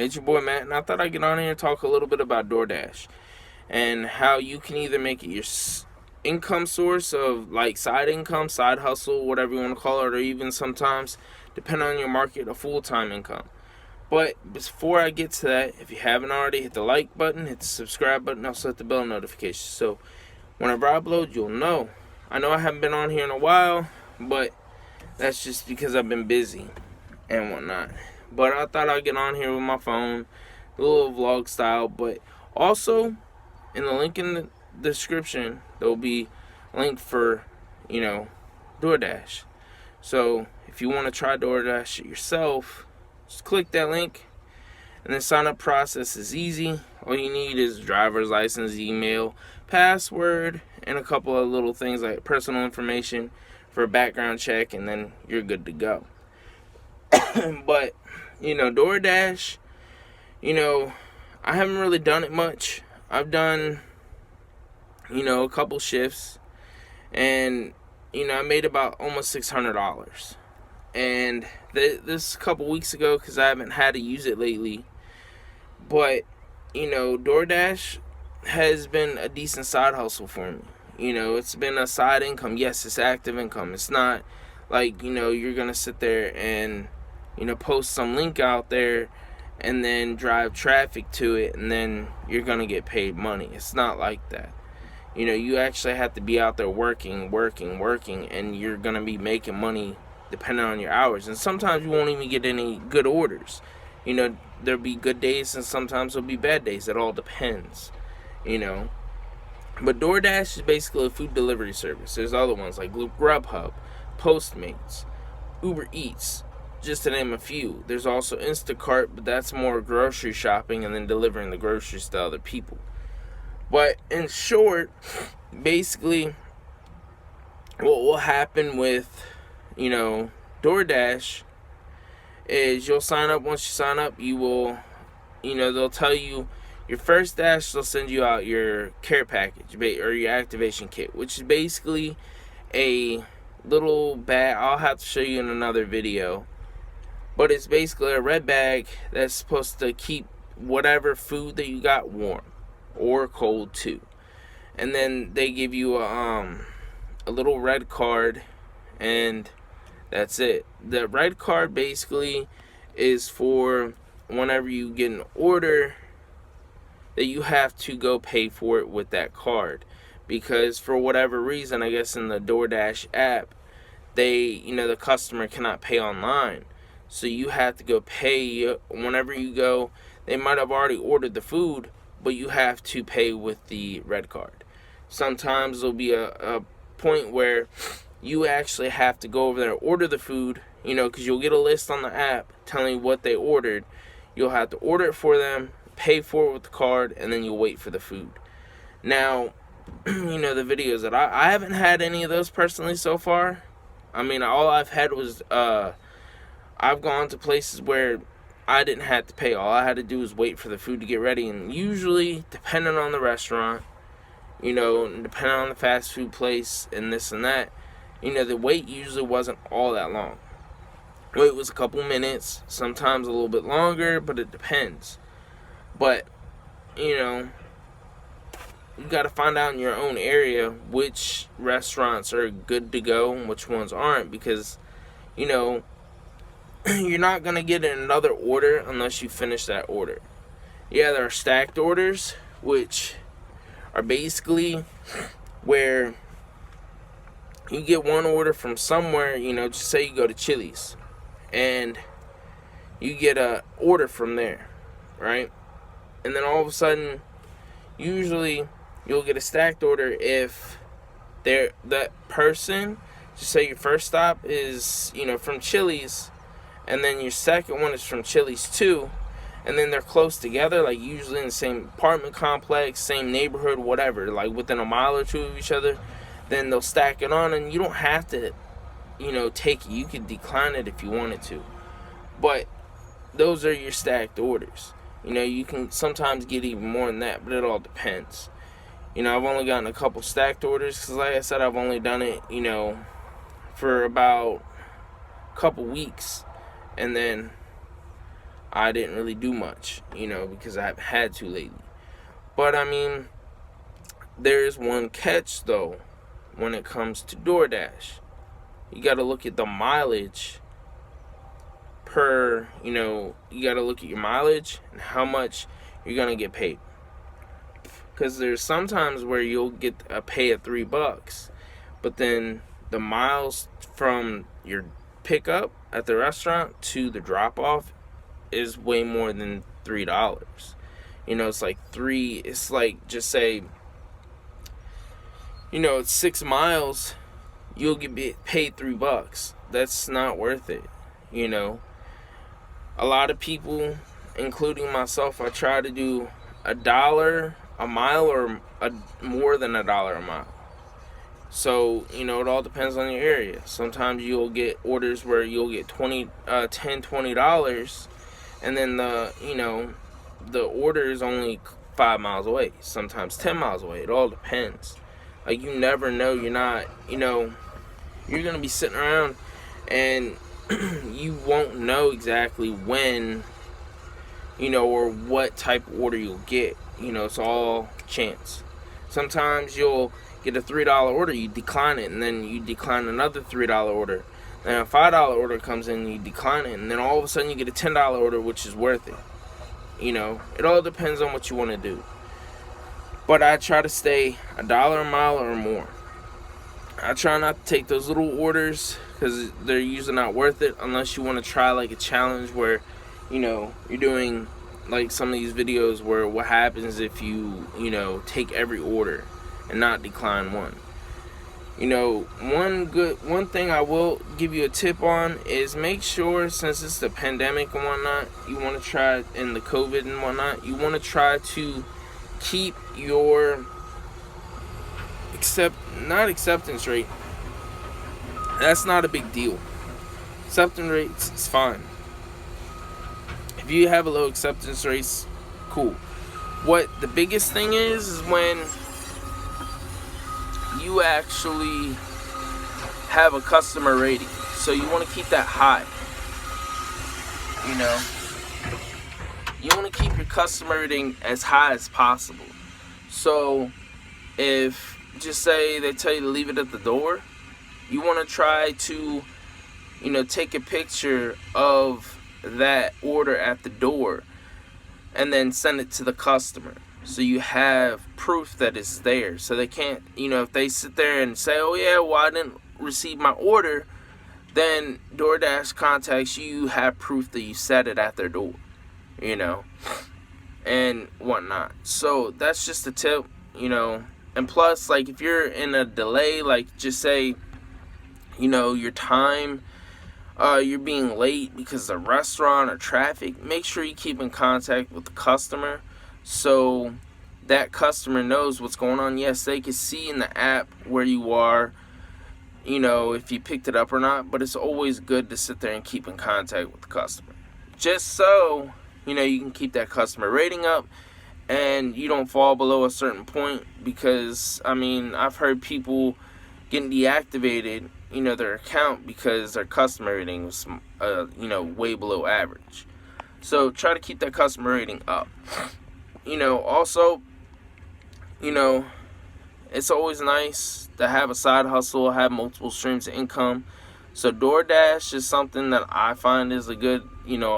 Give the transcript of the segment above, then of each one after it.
It's your boy Matt, and I thought I'd get on here and talk a little bit about DoorDash and how you can either make it your income source of like side income, side hustle, whatever you want to call it, or even sometimes, depending on your market, a full-time income. But before I get to that, if you haven't already, hit the like button, hit the subscribe button, also hit the bell notification. So whenever I upload, you'll know. I know I haven't been on here in a while, but that's just because I've been busy and whatnot. But I thought I'd get on here with my phone, a little vlog style. But also, in the link in the description, there'll be a link for, DoorDash. So if you want to try DoorDash it yourself, just click that link. And the sign up process is easy. All you need is driver's license, email, password, and a couple of little things like personal information for a background check, and then you're good to go. But, DoorDash, I haven't really done it much. I've done, a couple shifts, and, I made about almost $600. And this couple weeks ago, because I haven't had to use it lately. But, DoorDash has been a decent side hustle for me. It's been a side income. Yes, it's active income. It's not like, you're going to sit there and, post some link out there and then drive traffic to it and then you're going to get paid money. It's not like that. You actually have to be out there working, and you're going to be making money depending on your hours. And sometimes you won't even get any good orders. There'll be good days and sometimes there'll be bad days. It all depends, But DoorDash is basically a food delivery service. There's other ones like Grubhub, Postmates, Uber Eats, just to name a few. There's also Instacart, but that's more grocery shopping and then delivering the groceries to other people. But in short, basically, what will happen with, DoorDash is you'll sign up. Once you sign up, you will, they'll tell you your first dash, they'll send you out your care package or your activation kit, which is basically a little bag. I'll have to show you in another video. But it's basically a red bag that's supposed to keep whatever food that you got warm or cold too. And then they give you a little red card, and that's it. The red card basically is for whenever you get an order that you have to go pay for it with that card. Because for whatever reason, I guess in the DoorDash app, the customer cannot pay online. So you have to go pay whenever you go. They might have already ordered the food, but you have to pay with the red card. Sometimes there'll be a point where you actually have to go over there and order the food, because you'll get a list on the app telling you what they ordered. You'll have to order it for them, pay for it with the card, and then you'll wait for the food. Now, the videos that I haven't had any of those personally so far. I mean, all I've had was, I've gone to places where I didn't have to pay. All I had to do was wait for the food to get ready. And usually, depending on the restaurant, and depending on the fast food place and this and that, the wait usually wasn't all that long. Wait was a couple minutes, sometimes a little bit longer, but it depends. But, you got to find out in your own area which restaurants are good to go and which ones aren't, because, you're not going to get another order unless you finish that order. Yeah, there are stacked orders, which are basically where you get one order from somewhere, just say you go to Chili's, and you get a order from there, right? And then all of a sudden, usually, you'll get a stacked order if that person, just say your first stop is, from Chili's, and then your second one is from Chili's too, and then they're close together, like usually in the same apartment complex, same neighborhood, whatever, like within a mile or two of each other, then they'll stack it on, and you don't have to, take it. You could decline it if you wanted to. But those are your stacked orders. You can sometimes get even more than that, but it all depends. I've only gotten a couple stacked orders because, like I said, I've only done it, for about a couple weeks. And then I didn't really do much, because I haven't had to lately. But I mean, there's one catch though when it comes to DoorDash. You got to look at the mileage you got to look at your mileage and how much you're going to get paid. Because there's sometimes where you'll get a pay of $3, but then the miles from your pickup at the restaurant to the drop off is way more than $3. It's like, just say, it's 6 miles, you'll get paid $3. That's not worth it. A lot of people, including myself, I try to do $1 a mile or more than $1 a mile. So, it all depends on your area. Sometimes you'll get orders where you'll get $20, and then the order is only 5 miles away, sometimes 10 miles away. It all depends. Like, you never know. You're not, you're going to be sitting around and you won't know exactly when, or what type of order you'll get. It's all chance. Sometimes you'll get a $3 order, you decline it, and then you decline another $3 order. Then a $5 order comes in, you decline it, and then all of a sudden you get a $10 order, which is worth it. It all depends on what you want to do. But I try to stay $1 a mile or more. I try not to take those little orders because they're usually not worth it unless you want to try like a challenge where, you're doing like some of these videos where what happens if you, take every order and not decline one. One thing I will give you a tip on is make sure, since it's the pandemic and whatnot, you want to try, and the COVID and whatnot, you want to try to keep your acceptance rate. That's not a big deal. Acceptance rates is fine. If you have a low acceptance rates, cool. What the biggest thing is when you actually have a customer rating. So you want to keep that high. You want to keep your customer rating as high as possible. So if, just say they tell you to leave it at the door, you want to try to, take a picture of that order at the door and then send it to the customer. So you have proof that it's there. So they can't, if they sit there and say, oh yeah, well I didn't receive my order, then DoorDash contacts you, you have proof that you set it at their door, and whatnot. So that's just a tip, and plus, like, if you're in a delay, like, just say, your time, you're being late because of the restaurant or traffic, make sure you keep in contact with the customer so that customer knows what's going on. Yes, they can see in the app where you are, if you picked it up or not, but it's always good to sit there and keep in contact with the customer. Just so, you can keep that customer rating up and you don't fall below a certain point, because, I've heard people getting deactivated, their account because their customer rating was, way below average. So try to keep that customer rating up. Also, it's always nice to have a side hustle, have multiple streams of income. So DoorDash is something that I find is a good,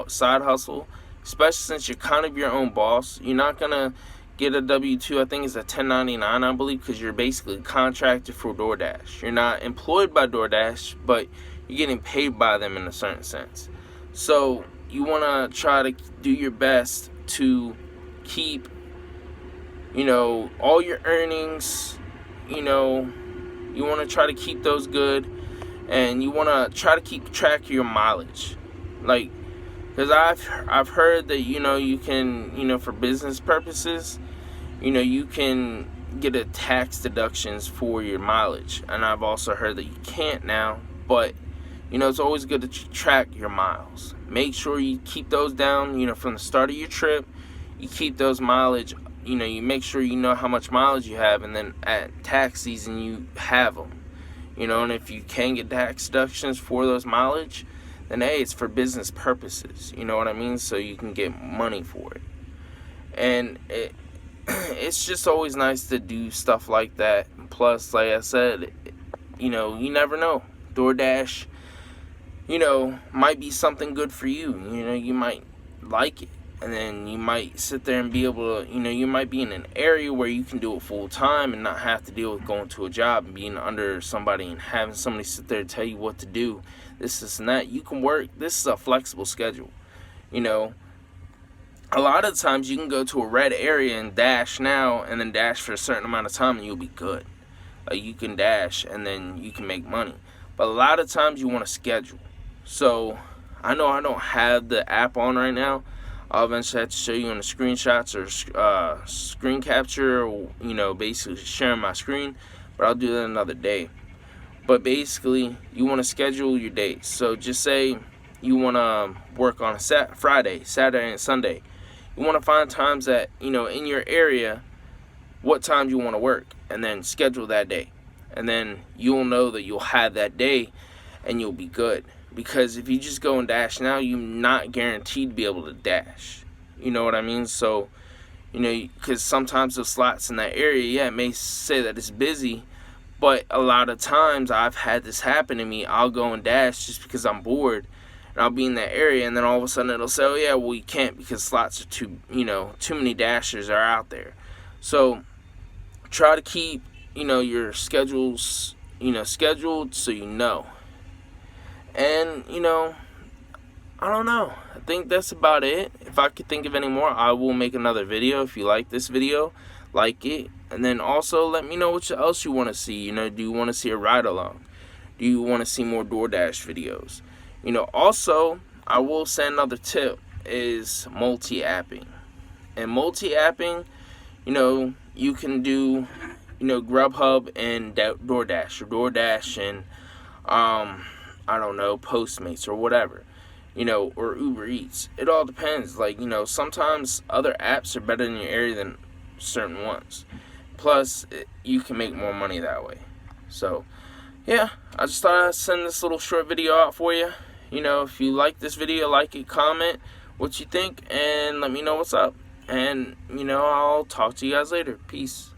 side hustle, especially since you're kind of your own boss. You're not going to get a W-2, I think it's a 1099, I believe, because you're basically contracted for DoorDash. You're not employed by DoorDash, but you're getting paid by them in a certain sense. So you want to try to do your best to keep, all your earnings, you want to try to keep those good, and you want to try to keep track of your mileage. Like, because I've heard that, you can, for business purposes, you can get a tax deductions for your mileage. And I've also heard that you can't now, but, it's always good to track your miles. Make sure you keep those down, from the start of your trip. You keep those mileage, you make sure you know how much mileage you have, and then at tax season you have them. And if you can get tax deductions for those mileage, then hey, it's for business purposes. You know what I mean? So you can get money for it. And it's just always nice to do stuff like that. Plus, like I said, you never know. DoorDash, might be something good for you. You might like it. And then you might sit there and be able to, you might be in an area where you can do it full time and not have to deal with going to a job and being under somebody and having somebody sit there and tell you what to do, this and that. You can work. This is a flexible schedule. A lot of times you can go to a red area and dash now and then dash for a certain amount of time and you'll be good. You can dash and then you can make money. But a lot of times you want to schedule. So I know I don't have the app on right now. I'll eventually have to show you in the screenshots or screen capture, or, basically sharing my screen. But I'll do that another day. But basically, you want to schedule your days. So just say you want to work on a Friday, Saturday, and Sunday. You want to find times that, in your area, what times you want to work. And then schedule that day. And then you'll know that you'll have that day and you'll be good. Because if you just go and dash now, you're not guaranteed to be able to dash. You know what I mean? So, because sometimes the slots in that area, it may say that it's busy, but a lot of times I've had this happen to me. I'll go and dash just because I'm bored, and I'll be in that area, and then all of a sudden it'll say, oh yeah, well you can't because slots are too many dashers are out there. So try to keep, your schedules, scheduled so you know. And, I don't know. I think that's about it. If I could think of any more, I will make another video. If you like this video, like it. And then also let me know what else you want to see. Do you want to see a ride-along? Do you want to see more DoorDash videos? Also, I will say another tip is multi-apping. And multi-apping, you can do, Grubhub and DoorDash, or DoorDash and, I don't know, Postmates or whatever, or Uber Eats. It all depends. Like, sometimes other apps are better in your area than certain ones. Plus, you can make more money that way. So, yeah, I just thought I'd send this little short video out for you. If you like this video, like it, comment what you think, and let me know what's up. And, I'll talk to you guys later. Peace.